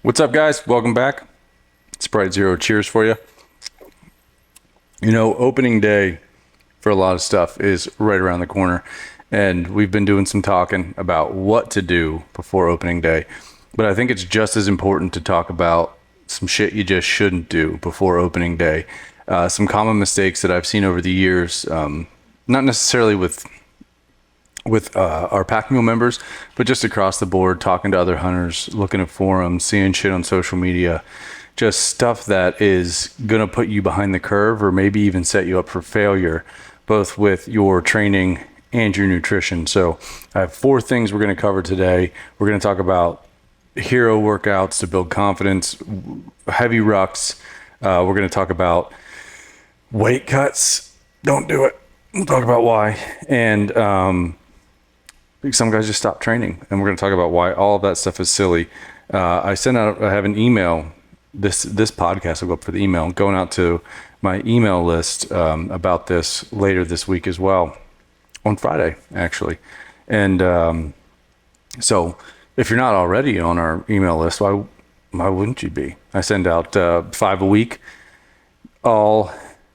What's up, guys? Welcome back. Sprite Zero, cheers for you. You know, opening day for a lot of stuff is right around the corner, and we've been doing some talking about what to do before opening day. But I think it's just as important to talk about some shit you just shouldn't do before opening day. Some common mistakes that I've seen over the years, not necessarily with our pack mule members, but just across the board, talking to other hunters, looking at forums, seeing shit on social media, just stuff that is going to put you behind the curve or maybe even set you up for failure, both with your training and your nutrition. So I have 4 things we're going to cover today. We're going to talk about hero workouts to build confidence, heavy rucks. We're going to talk about weight cuts. Don't do it. We'll talk about why. And, some guys just stop training, and we're going to talk about why all of that stuff is silly. I have an email. This podcast will go up for the email, going out to my email list about this later this week as well, on Friday actually. And so if you're not already on our email list, why wouldn't you be? I send out 5 a week, all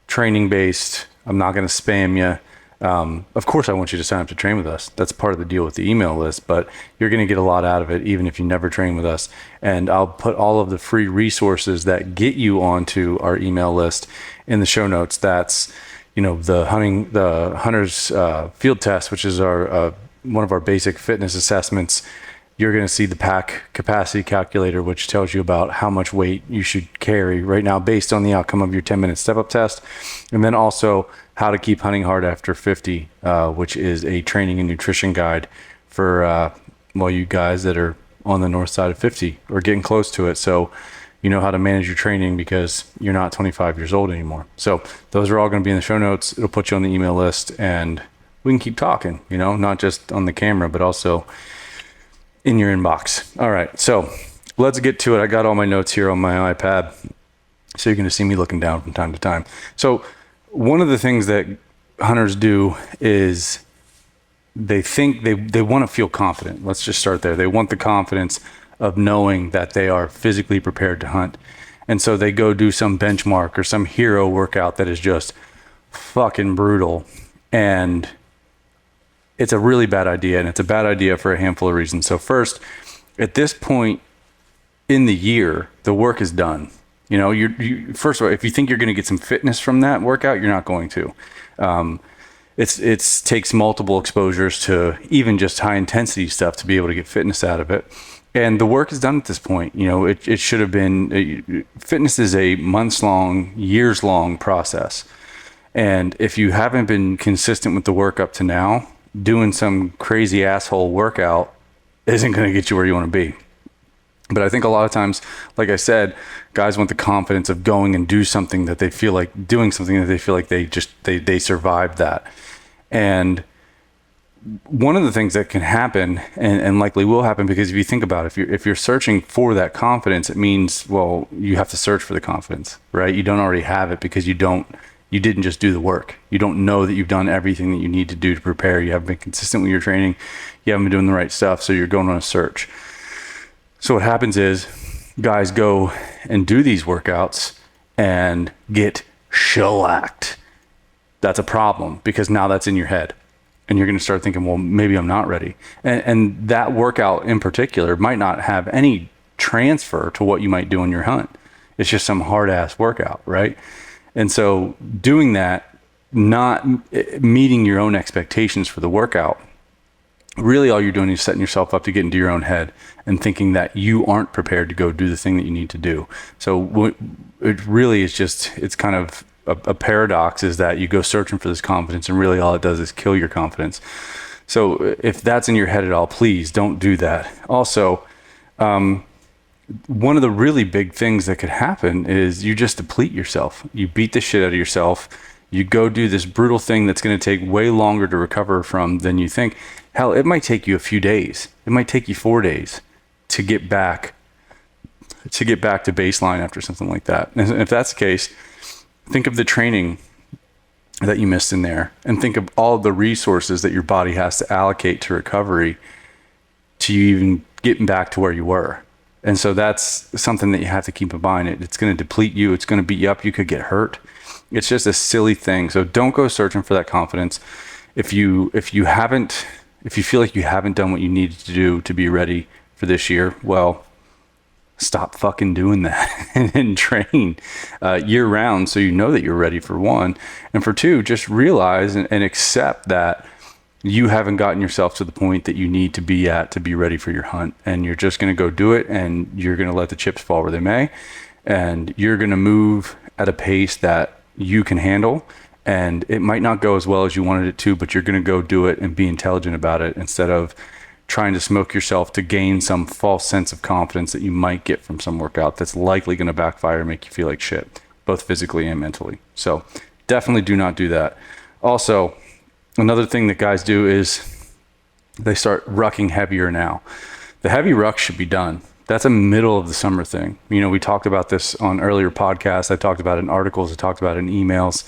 training based. I'm not going to spam you. Of course, I want you to sign up to train with us. That's part of the deal with the email list, but you're going to get a lot out of it, even if you never train with us. And I'll put all of the free resources that get you onto our email list in the show notes. That's, the hunter's field test, which is our one of our basic fitness assessments. You're going to see the pack capacity calculator, which tells you about how much weight you should carry right now based on the outcome of your 10-minute step-up test. And then also how to keep hunting hard after 50, which is a training and nutrition guide for you guys that are on the north side of 50 or getting close to it. So you know how to manage your training because you're not 25 years old anymore. So those are all going to be in the show notes. It'll put you on the email list, and we can keep talking, not just on the camera, but also in your inbox. All right, so let's get to it. I got all my notes here on my iPad, so you're going to see me looking down from time to time. So one of the things that hunters do is they think they want to feel confident. Let's just start there. They want the confidence of knowing that they are physically prepared to hunt. And so they go do some benchmark or some hero workout that is just fucking brutal. And it's a really bad idea, and it's a bad idea for a handful of reasons. So first, at this point in the year, the work is done. First of all, if you think you're going to get some fitness from that workout, you're not going to. It takes multiple exposures to even just high intensity stuff to be able to get fitness out of it. And the work is done at this point. It should have been, fitness is a months long, years long process. And if you haven't been consistent with the work up to now, doing some crazy asshole workout isn't going to get you where you want to be. But I think a lot of times, like I said, guys want the confidence of going and doing something that they feel like they survived that. And one of the things that can happen and likely will happen, because if you think about it, if you're searching for that confidence, it means, well, you have to search for the confidence, right? You don't already have it because you didn't just do the work. You don't know that you've done everything that you need to do to prepare. You haven't been consistent with your training. You haven't been doing the right stuff. So you're going on a search. So what happens is guys go and do these workouts and get shellacked. That's a problem, because now that's in your head and you're going to start thinking, well, maybe I'm not ready. And that workout in particular might not have any transfer to what you might do in your hunt. It's just some hard ass workout, right? And so doing that, not meeting your own expectations for the workout, really all you're doing is setting yourself up to get into your own head and thinking that you aren't prepared to go do the thing that you need to do. So it really is it's kind of a paradox, is that you go searching for this confidence and really all it does is kill your confidence. So if that's in your head at all, please don't do that. Also, one of the really big things that could happen is you just deplete yourself. You beat the shit out of yourself. You go do this brutal thing that's going to take way longer to recover from than you think. Hell, it might take you a few days. It might take you 4 days to get back to baseline after something like that. And if that's the case, think of the training that you missed in there, and think of all the resources that your body has to allocate to recovery to you even getting back to where you were. And so that's something that you have to keep in mind. It's going to deplete you. It's going to beat you up. You could get hurt. It's just a silly thing. So don't go searching for that confidence. If you feel like you haven't done what you needed to do to be ready for this year, well, stop fucking doing that and train year round so you know that you're ready, for one. And for two, just realize and accept that you haven't gotten yourself to the point that you need to be at to be ready for your hunt. And you're just going to go do it, and you're going to let the chips fall where they may. And you're going to move at a pace that you can handle. And it might not go as well as you wanted it to, but you're going to go do it and be intelligent about it, instead of trying to smoke yourself to gain some false sense of confidence that you might get from some workout that's likely going to backfire and make you feel like shit, both physically and mentally. So definitely do not do that. Also, another thing that guys do is they start rucking heavier now. The heavy ruck should be done. That's a middle of the summer thing. You know, we talked about this on earlier podcasts. I talked about it in articles. I talked about it in emails.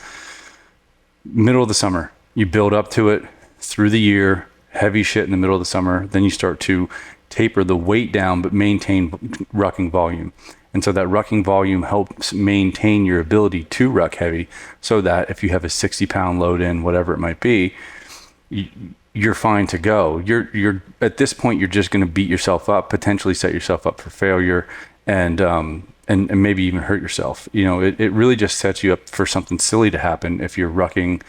Middle of the summer, you build up to it through the year, heavy shit in the middle of the summer. Then you start to taper the weight down, but maintain rucking volume. And so that rucking volume helps maintain your ability to ruck heavy, so that if you have a 60-pound load in, whatever it might be, you're fine to go. You're at this point, you're just going to beat yourself up, potentially set yourself up for failure, and maybe even hurt yourself. You know, it really just sets you up for something silly to happen if you're rucking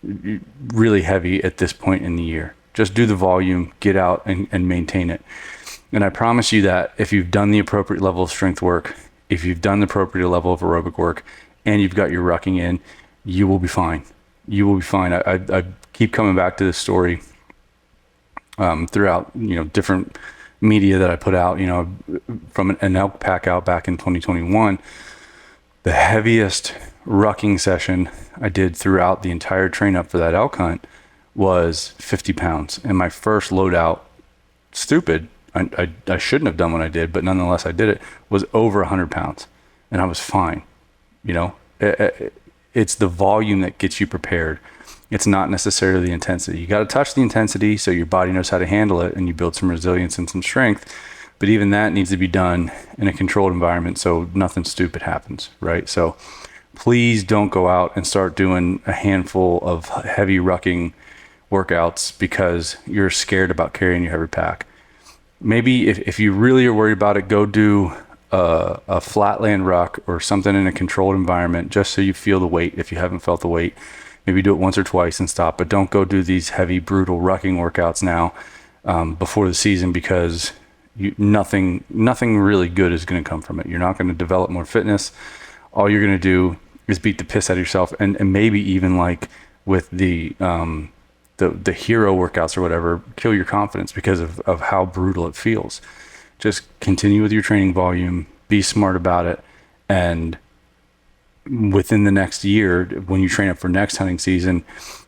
really heavy at this point in the year. Just do the volume, get out and maintain it. And I promise you that if you've done the appropriate level of strength work, if you've done the appropriate level of aerobic work, and you've got your rucking in, you will be fine. You will be fine. I keep coming back to this story throughout, you know, different media that I put out, you know, from an elk pack out back in 2021. The heaviest rucking session I did throughout the entire train up for that elk hunt was 50 pounds. And my first loadout, stupid, I shouldn't have done what I did, but nonetheless I did it, was over 100 pounds. And I was fine. You know, it's the volume that gets you prepared. It's not necessarily the intensity. You got to touch the intensity so your body knows how to handle it, and you build some resilience and some strength. But even that needs to be done in a controlled environment so nothing stupid happens, right? So please don't go out and start doing a handful of heavy rucking workouts because you're scared about carrying your heavy pack. Maybe if you really are worried about it, go do a flatland ruck or something in a controlled environment, just so you feel the weight. If you haven't felt the weight, maybe do it once or twice and stop. But don't go do these heavy, brutal rucking workouts now before the season, because nothing really good is going to come from it. You're not going to develop more fitness. All you're going to do is beat the piss out of yourself, and maybe even, like with the hero workouts or whatever, kill your confidence because of how brutal it feels. Just continue with your training volume, be smart about it, and within the next year, when you train up for next hunting season,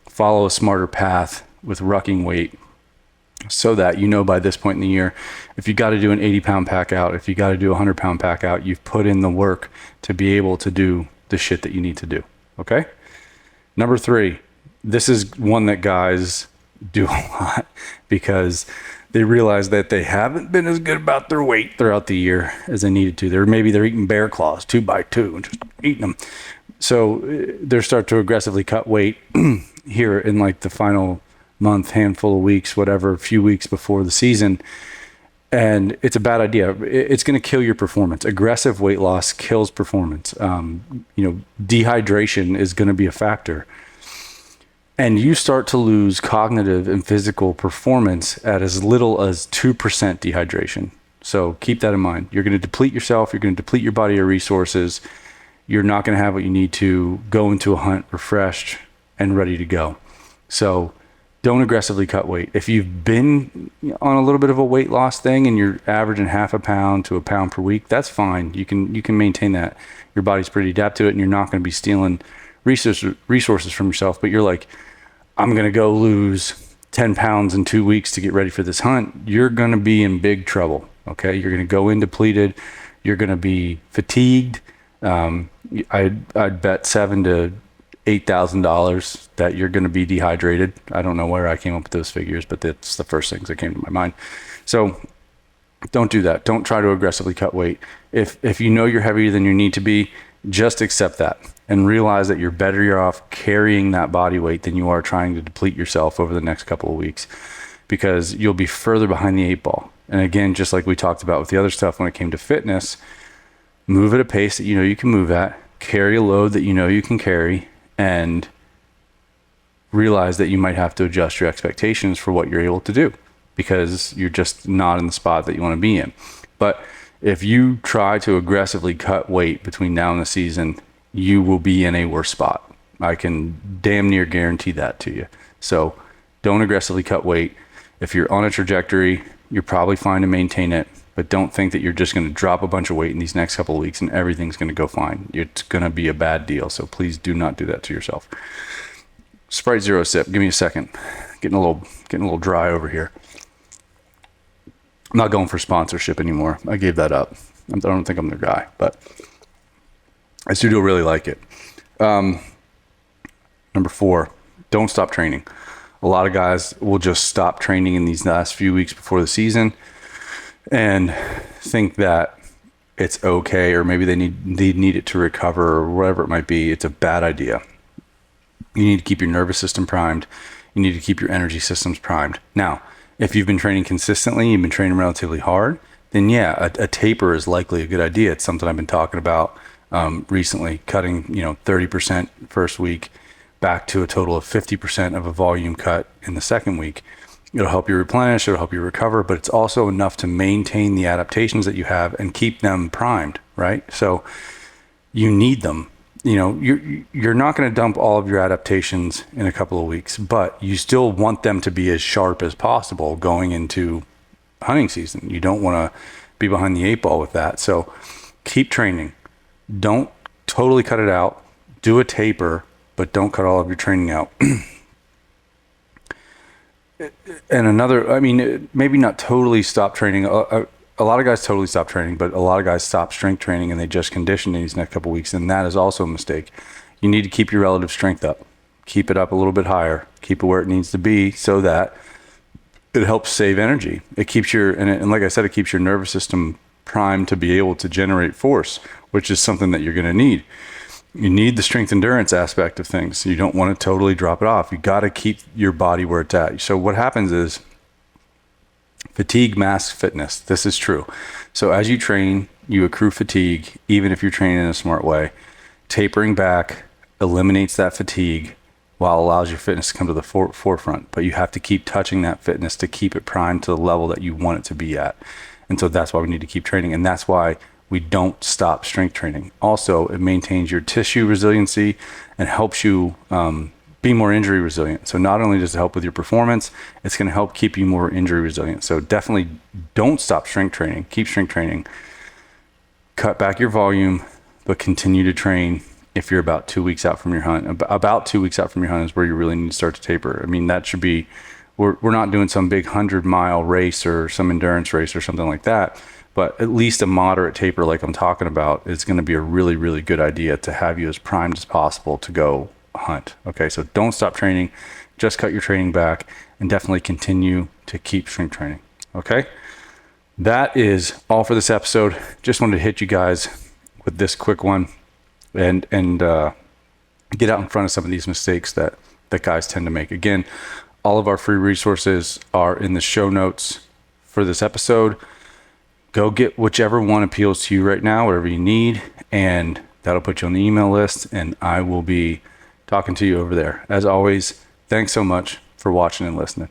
follow a smarter path with rucking weight, so that you know by this point in the year, if you got to do an 80-pound pack out, if you got to do a 100-pound pack out, you've put in the work to be able to do the shit that you need to do. Okay? Number 3, this is one that guys do a lot because they realize that they haven't been as good about their weight throughout the year as they needed to. They're eating bear claws 2x2 and just eating them. So they start to aggressively cut weight here in like the final month, handful of weeks, whatever, a few weeks before the season. And it's a bad idea. It's going to kill your performance. Aggressive weight loss kills performance. Dehydration is going to be a factor. And you start to lose cognitive and physical performance at as little as 2% dehydration. So keep that in mind. You're going to deplete yourself. You're going to deplete your body of resources. You're not going to have what you need to go into a hunt refreshed and ready to go. So don't aggressively cut weight. If you've been on a little bit of a weight loss thing and you're averaging half a pound to a pound per week, that's fine. You can maintain that. Your body's pretty adapted to it, and you're not going to be stealing resources from yourself. But you're like, I'm going to go lose 10 pounds in 2 weeks to get ready for this hunt. You're going to be in big trouble. Okay. You're going to go in depleted. You're going to be fatigued. I'd bet $7,000 to $8,000 that you're going to be dehydrated. I don't know where I came up with those figures, but that's the first things that came to my mind. So Don't do that. Don't try to aggressively cut weight. If you know you're heavier than you need to be, just accept that and realize that you're better off carrying that body weight than you are trying to deplete yourself over the next couple of weeks, because you'll be further behind the 8 ball. And again, just like we talked about with the other stuff when it came to fitness, move at a pace that you know you can move at, carry a load that you know you can carry, and realize that you might have to adjust your expectations for what you're able to do, because you're just not in the spot that you want to be in. But if you try to aggressively cut weight between now and the season, you will be in a worse spot. I can damn near guarantee that to you. So don't aggressively cut weight. If you're on a trajectory, you're probably fine to maintain it, but don't think that you're just going to drop a bunch of weight in these next couple of weeks and everything's going to go fine. It's going to be a bad deal. So please do not do that to yourself. Sprite Zero sip. Give me a second. Getting a little dry over here. I'm not going for sponsorship anymore. I gave that up. I don't think I'm their guy, but I still really like it. Number 4, don't stop training. A lot of guys will just stop training in these last few weeks before the season and think that it's okay, or maybe they need it to recover or whatever it might be. It's a bad idea. You need to keep your nervous system primed. You need to keep your energy systems primed. Now, if you've been training consistently, you've been training relatively hard, then yeah, a taper is likely a good idea. It's something I've been talking about recently, cutting 30% first week back to a total of 50% of a volume cut in the second week. It'll help you replenish, it'll help you recover, but it's also enough to maintain the adaptations that you have and keep them primed, right? So you need them. You're not going to dump all of your adaptations in a couple of weeks, but you still want them to be as sharp as possible going into hunting season. You don't want to be behind the 8 ball with that. So keep training. Don't totally cut it out. Do a taper, but don't cut all of your training out. And maybe not totally stop training. A lot of guys totally stop training, but a lot of guys stop strength training and they just condition in these next couple of weeks, and that is also a mistake. You need to keep your relative strength up. Keep it up a little bit higher. Keep it where it needs to be so that it helps save energy. It keeps and like I said, it keeps your nervous system primed to be able to generate force, which is something that you're going to need. You need the strength endurance aspect of things. You don't want to totally drop it off. You got to keep your body where it's at. So what happens is fatigue masks fitness. This is true. So as you train, you accrue fatigue, even if you're training in a smart way. Tapering back eliminates that fatigue while allows your fitness to come to the forefront. But you have to keep touching that fitness to keep it primed to the level that you want it to be at. And so that's why we need to keep training. And that's why we don't stop strength training. Also, it maintains your tissue resiliency and helps you be more injury resilient. So not only does it help with your performance, it's going to help keep you more injury resilient. So definitely don't stop strength training. Keep strength training. Cut back your volume, but continue to train if you're about 2 weeks out from your hunt. About 2 weeks out from your hunt is where you really need to start to taper. I mean, that should be, we're not doing some big 100-mile race or some endurance race or something like that, but at least a moderate taper like I'm talking about is going to be a really, really good idea to have you as primed as possible to go hunt. Okay, so don't stop training, just cut your training back, and definitely continue to keep strength training. Okay, that is all for this episode. Just wanted to hit you guys with this quick one and get out in front of some of these mistakes that guys tend to make. Again, all of our free resources are in the show notes for this episode. Go get whichever one appeals to you right now, whatever you need, and that'll put you on the email list, and I will be talking to you over there. As always, thanks so much for watching and listening.